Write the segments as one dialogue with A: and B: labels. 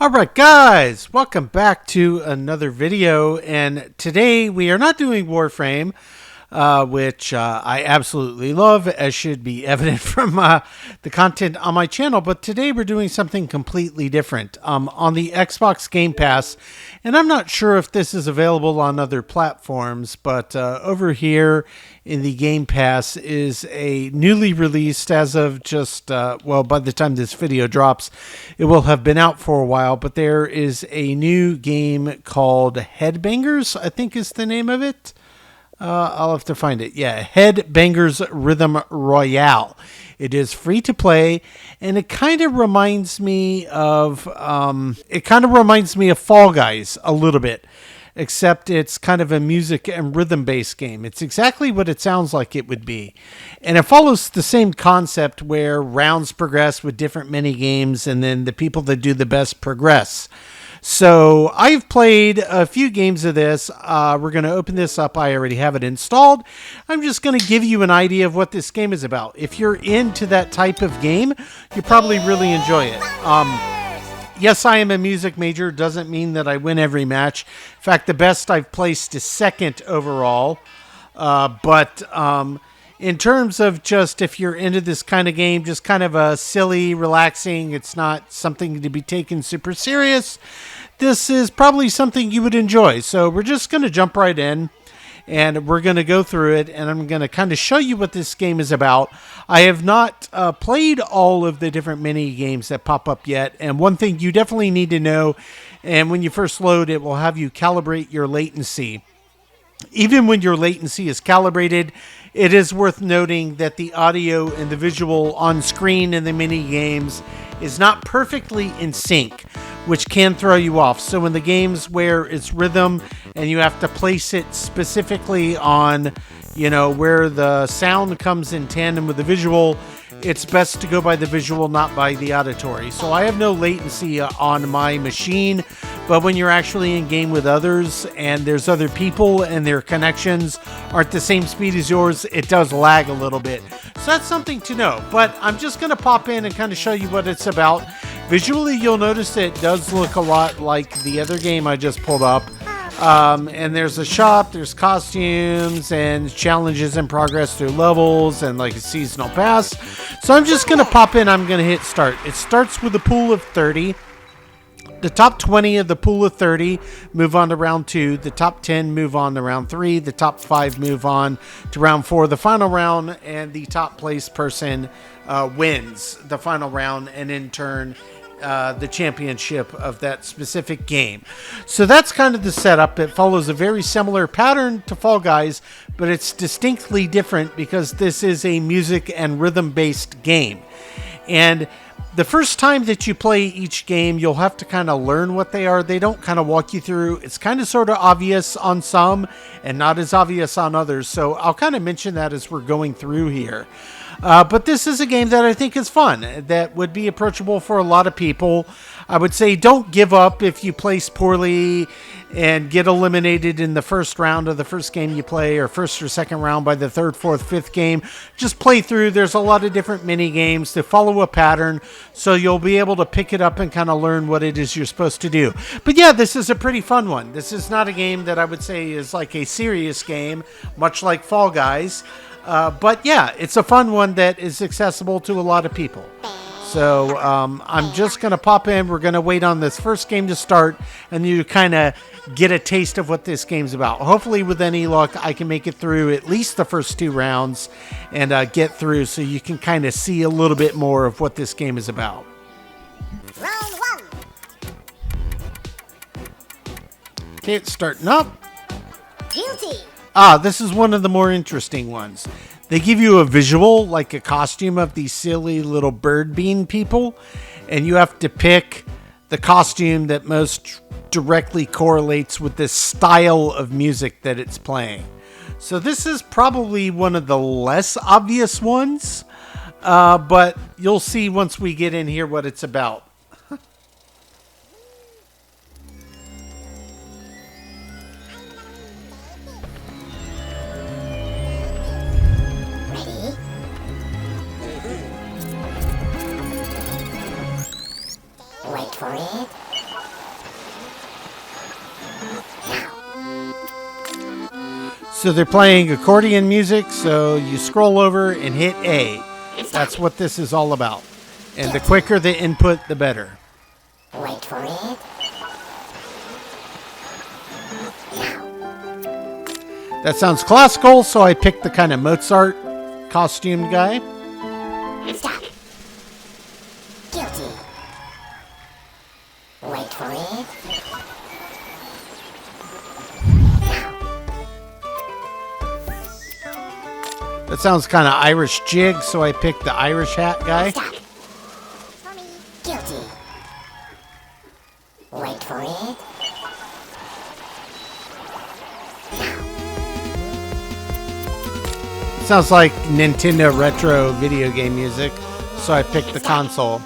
A: Alright guys, welcome back to another video, and today we are not doing Warframe, which I absolutely love, as should be evident from the content on my channel, but today we're doing something completely different on the Xbox Game Pass, and I'm not sure if this is available on other platforms, but over here in the Game Pass is a newly released, as of just, well, by the time this video drops, it will have been out for a while, but there is a new game called Head Bangers, I think is the name of it. I'll have to find it. Yeah, Head Bangers Rhythm Royale. It is free to play, and it kind of reminds me of Fall Guys a little bit, except it's kind of a music and rhythm based game. It's exactly what it sounds like it would be, and it follows the same concept where rounds progress with different mini games, and then the people that do the best progress. So I've played a few games of this. We're going to open this up. I already have it installed. I'm just going to give you an idea of what this game is about. If you're into that type of game, you probably really enjoy it. Yes, I am a music major. Doesn't mean that I win every match. In fact, the best I've placed is second overall. But in terms of just if you're into this kind of game, just kind of a silly, relaxing, it's not something to be taken super serious, this is probably something you would enjoy. So we're just going to jump right in, and we're going to go through it, and I'm going to kind of show you what this game is about. I have not played all of the different mini games that pop up yet, and one thing you definitely need to know, and when you first load, it will have you calibrate your latency. Even when your latency is calibrated, it is worth noting that the audio and the visual on screen in the mini games is not perfectly in sync, which can throw you off. So in the games where it's rhythm and you have to place it specifically on, where the sound comes in tandem with the visual, it's best to go by the visual, not by the auditory. So I have no latency on my machine, but when you're actually in game with others and there's other people and their connections aren't the same speed as yours, it does lag a little bit. So that's something to know. But I'm just going to pop in and kind of show you what it's about. Visually, you'll notice it does look a lot like the other game I just pulled up. And there's a shop, there's costumes and challenges in progress through levels and like a seasonal pass. So I'm just going to pop in. I'm going to hit start. It starts with a pool of 30. The top 20 of the pool of 30 move on to round 2. The top 10 move on to round 3. The top 5 move on to round 4. The final round, and the top place person wins the final round, and in turn the championship of that specific game. So that's kind of the setup. It follows a very similar pattern to Fall Guys, but it's distinctly different because this is a music and rhythm based game. And the first time that you play each game, you'll have to kind of learn what they are. They don't kind of walk you through. It's kind of sort of obvious on some and not as obvious on others. So I'll kind of mention that as we're going through here. But this is a game that I think is fun, that would be approachable for a lot of people. I would say don't give up if you place poorly and get eliminated in the first round of the first game you play, or first or second round by the third, fourth, fifth game. Just play through. There's a lot of different mini games to follow a pattern, so you'll be able to pick it up and kind of learn what it is you're supposed to do. But yeah, this is a pretty fun one. This is not a game that I would say is like a serious game, much like Fall Guys. But yeah, it's a fun one that is accessible to a lot of people. So I'm just going to pop in. We're going to wait on this first game to start, and you kind of get a taste of what this game's about. Hopefully, with any luck, I can make it through at least the first 2 rounds and get through, so you can kind of see a little bit more of what this game is about.
B: Round 1.
A: Okay, it's starting up.
B: Guilty.
A: This is one of the more interesting ones. They give you a visual, like a costume of these silly little bird bean people, and you have to pick the costume that most directly correlates with the style of music that it's playing. So this is probably one of the less obvious ones, but you'll see once we get in here what it's about.
B: Wait for it.
A: So they're playing accordion music, so you scroll over and hit A. That's what this is all about. And the quicker the input, the better.
B: Wait for it.
A: That sounds classical, so I picked the kind of Mozart costumed guy.
B: Stop. Guilty. Wait for it.
A: That sounds kind of Irish jig, so I picked the Irish hat guy.
B: Stop. Guilty. Wait for it.
A: Sounds like Nintendo retro video game music, so I picked the console.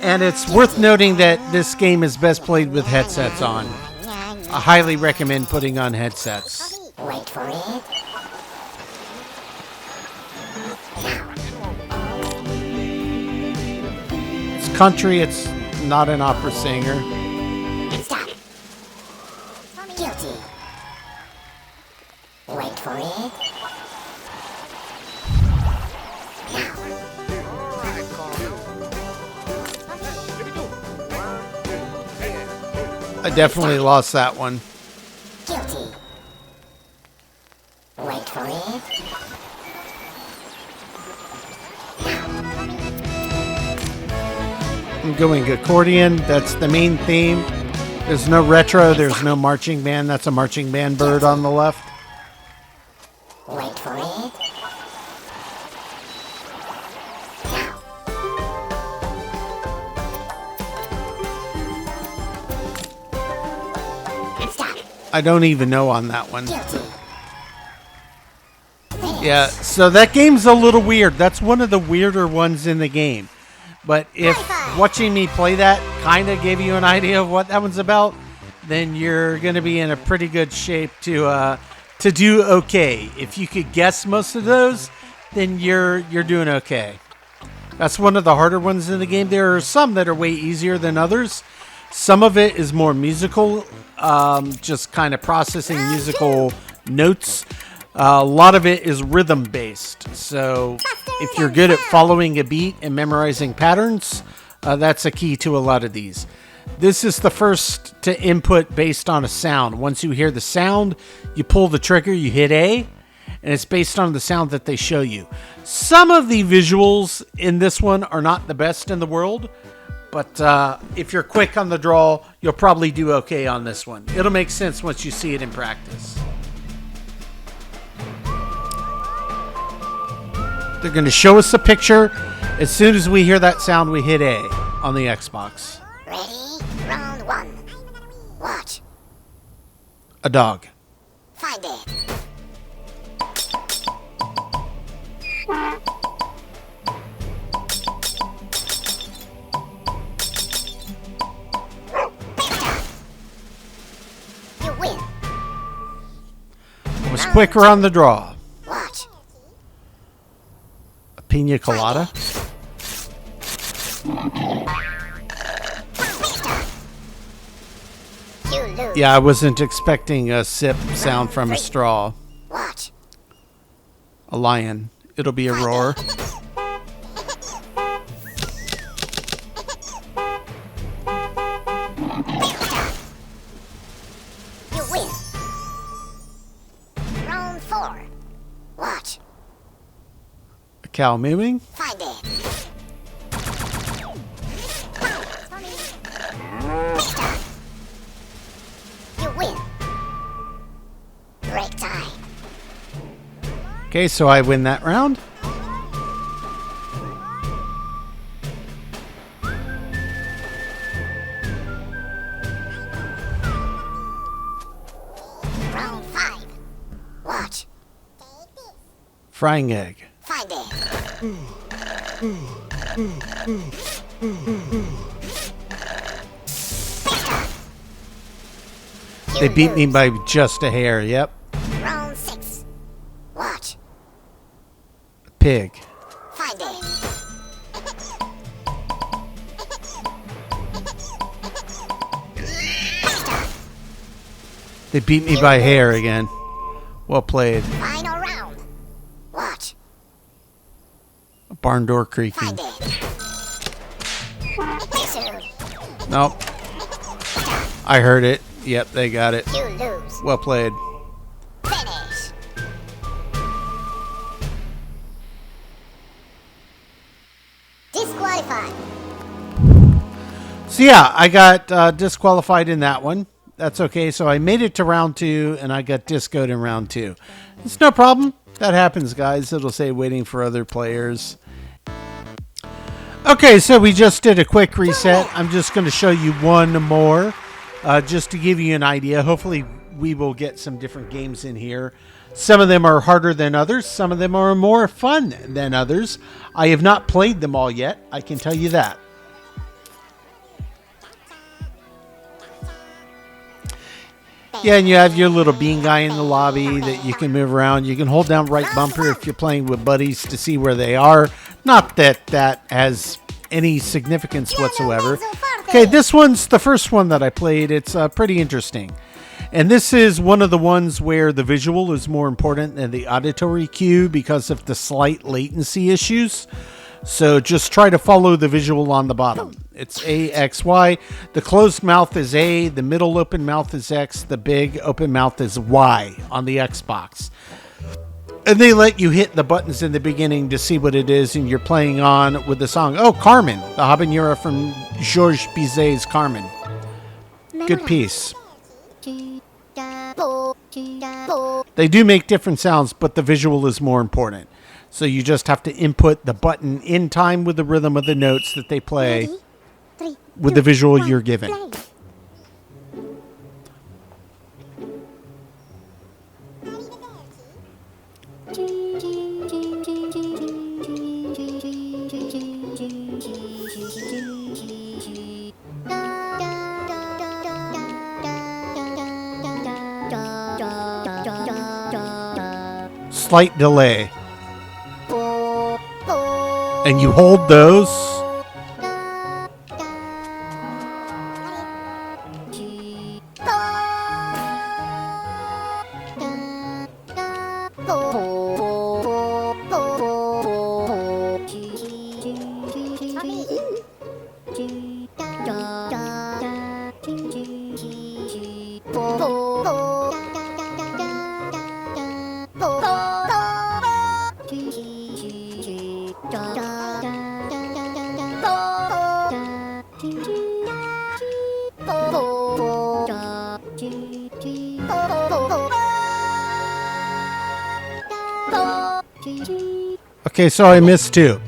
A: And it's worth noting that this game is best played with headsets on. I highly recommend putting on headsets.
B: Wait for it.
A: It's country, it's not an opera singer.
B: Stop. Guilty. Wait for it.
A: I definitely lost that one.
B: Guilty. Wait for it.
A: I'm going accordion, that's the main theme. There's no retro, there's no marching band. That's a marching band bird on the left.
B: Wait for it. Stop.
A: I don't even know on that one.
B: Guilty.
A: Yeah, so that game's a little weird. That's one of the weirder ones in the game. But if watching me play that kind of gave you an idea of what that one's about, then you're going to be in a pretty good shape to do okay. If you could guess most of those, then you're doing okay. That's one of the harder ones in the game. There are some that are way easier than others. Some of it is more musical, just kind of processing musical notes. A lot of it is rhythm based. So if you're good at following a beat and memorizing patterns, that's a key to a lot of these. This is the first to input based on a sound. Once you hear the sound, you pull the trigger, you hit A, and it's based on the sound that they show you. Some of the visuals in this one are not the best in the world, but if you're quick on the draw, you'll probably do okay on this one. It'll make sense once you see it in practice. They're going to show us a picture. As soon as we hear that sound, we hit A on the Xbox.
B: Ready? Round one. Watch.
A: A dog.
B: Find it. You win.
A: I was quicker on the draw.
B: Watch.
A: A pina colada.
B: You lose.
A: Yeah, I wasn't expecting a sip sound from a straw.
B: Watch.
A: A lion. It'll be a roar.
B: You win. Round four. Watch.
A: A cow mooing.
B: Find it. You win. Break time.
A: Okay, so I win that round.
B: Round five. Watch.
A: Frying egg.
B: Find it.
A: They beat me by just a hair. Yep.
B: Round six. Watch.
A: Pig.
B: Find it.
A: They beat me by hair again. Well played.
B: Final round. Watch.
A: Barn door creaking.
B: Find it. Too soon.
A: Nope. I heard it. Yep, they got it.
B: You lose.
A: Well played.
B: Finish. Disqualified.
A: So yeah, I got disqualified in that one. That's okay. So I made it to round 2, and I got discoed in round 2. It's no problem. That happens, guys. It'll say waiting for other players. Okay, so we just did a quick reset. I'm just going to show you one more, just to give you an idea. Hopefully, we will get some different games in here. Some of them are harder than others. Some of them are more fun than others. I have not played them all yet. I can tell you that. Yeah, and you have your little bean guy in the lobby that you can move around. You can hold down right bumper if you're playing with buddies to see where they are. Not that that has any significance whatsoever. Okay, this one's the first one that I played. It's pretty interesting. And this is one of the ones where the visual is more important than the auditory cue because of the slight latency issues. So just try to follow the visual on the bottom. It's A, X, Y. The closed mouth is A. The middle open mouth is X. The big open mouth is Y on the Xbox. And they let you hit the buttons in the beginning to see what it is, and you're playing on with the song. Oh, Carmen, the habanera from Georges Bizet's Carmen. Good piece. They do make different sounds, but the visual is more important. So you just have to input the button in time with the rhythm of the notes that they play with the visual you're given. Slight delay. And you hold those. Okay, so I missed 2.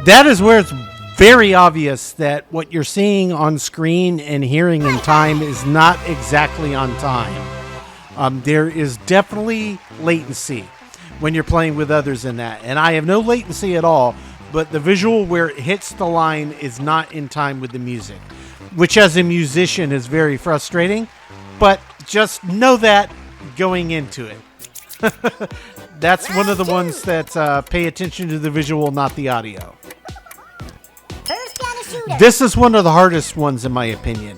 A: That is where it's very obvious that what you're seeing on screen and hearing in time is not exactly on time. There is definitely latency when you're playing with others in that. And I have no latency at all, but the visual where it hits the line is not in time with the music, which as a musician is very frustrating, but just know that going into it. That's one of the ones that pay attention to the visual, not the audio. This is one of the hardest ones in my opinion.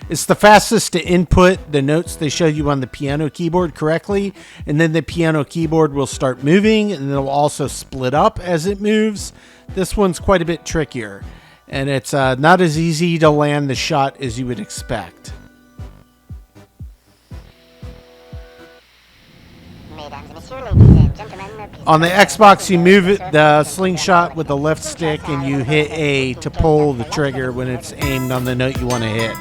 A: It's the fastest to input the notes they show you on the piano keyboard correctly, and then the piano keyboard will start moving, and it'll also split up as it moves. This one's quite a bit trickier, and it's not as easy to land the shot as you would expect. On the Xbox, you move the slingshot with the left stick, and you hit A to pull the trigger when it's aimed on the note you want to hit.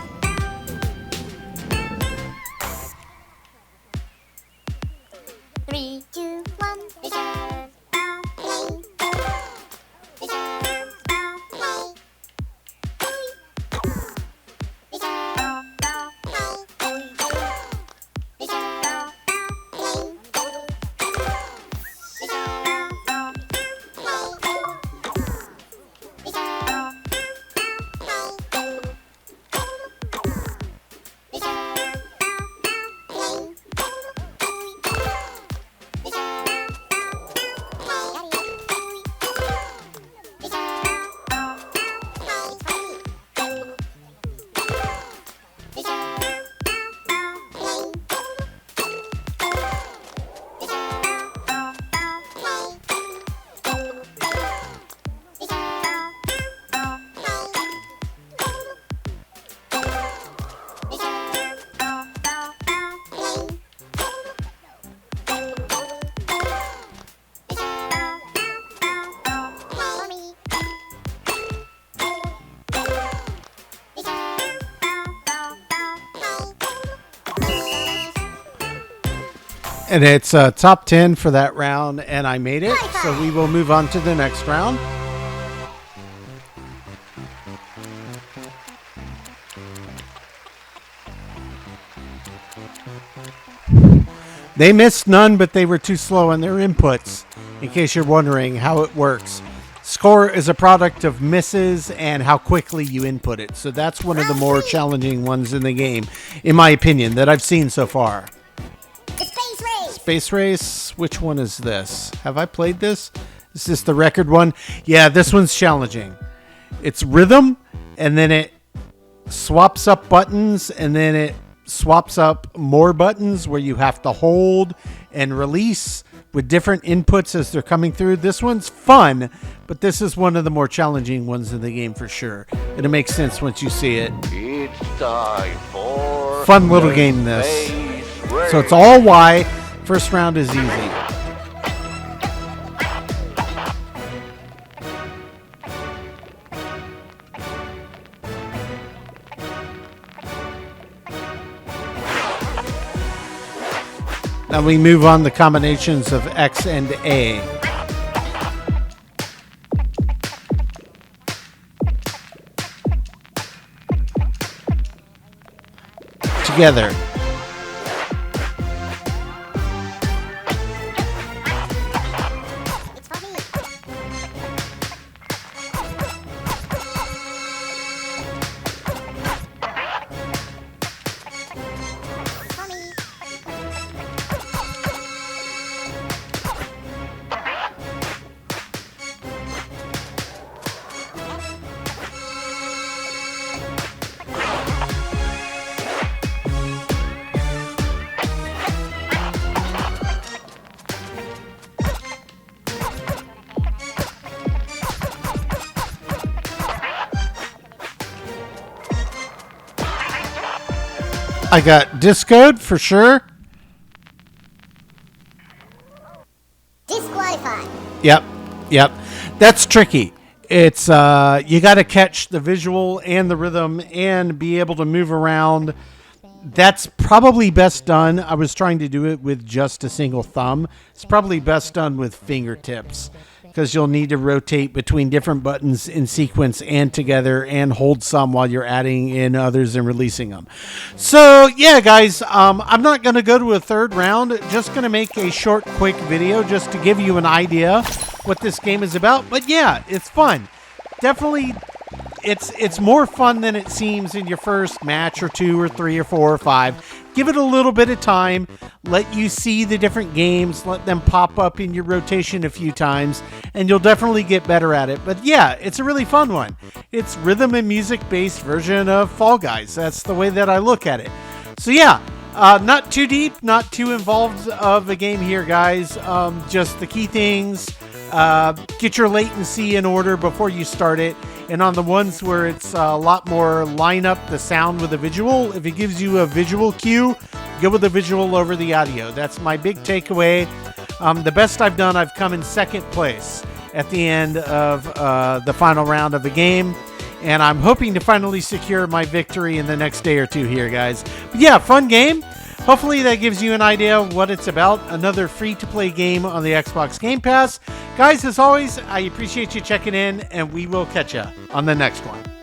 A: And it's top 10 for that round, and I made it. So we will move on to the next round. They missed none, but they were too slow in their inputs, in case you're wondering how it works. Score is a product of misses and how quickly you input it. So that's one of the more challenging ones in the game, in my opinion, that I've seen so far.
B: The space race.
A: Space Race, which one is this? Have I played this? Is this the record one? Yeah, this one's challenging. It's rhythm, and then it swaps up buttons, and then it swaps up more buttons where you have to hold and release with different inputs as they're coming through. This one's fun, but this is one of the more challenging ones in the game for sure. It'll make sense once you see it.
C: It's time for
A: Fun little game, this. So it's all Y. First round is easy. Now we move on to combinations of X and A. Together.
B: It's for me. It's for me.
A: I got discoed for sure.
B: Disqualified.
A: Yep. That's tricky. It's you got to catch the visual and the rhythm and be able to move around. That's probably best done. I was trying to do it with just a single thumb. It's probably best done with fingertips because you'll need to rotate between different buttons in sequence and together and hold some while you're adding in others and releasing them. So yeah, guys, I'm not going to go to a third round. Just going to make a short, quick video just to give you an idea what this game is about. But yeah, it's fun. Definitely. It's more fun than it seems in your first match or two or three or four or five. Give it a little bit of time. Let you see the different games. Let them pop up in your rotation a few times, and you'll definitely get better at it. But yeah, it's a really fun one. It's rhythm and music-based version of Fall Guys. That's the way that I look at it. So yeah, not too deep, not too involved of a game here, guys. Just the key things. Get your latency in order before you start it. And on the ones where it's a lot more line up the sound with the visual, if it gives you a visual cue, go with the visual over the audio. That's my big takeaway. The best I've done, I've come in second place at the end of the final round of the game. And I'm hoping to finally secure my victory in the next day or two here, guys. But yeah, fun game. Hopefully that gives you an idea of what it's about. Another free-to-play game on the Xbox Game Pass. Guys, as always, I appreciate you checking in, and we will catch you on the next one.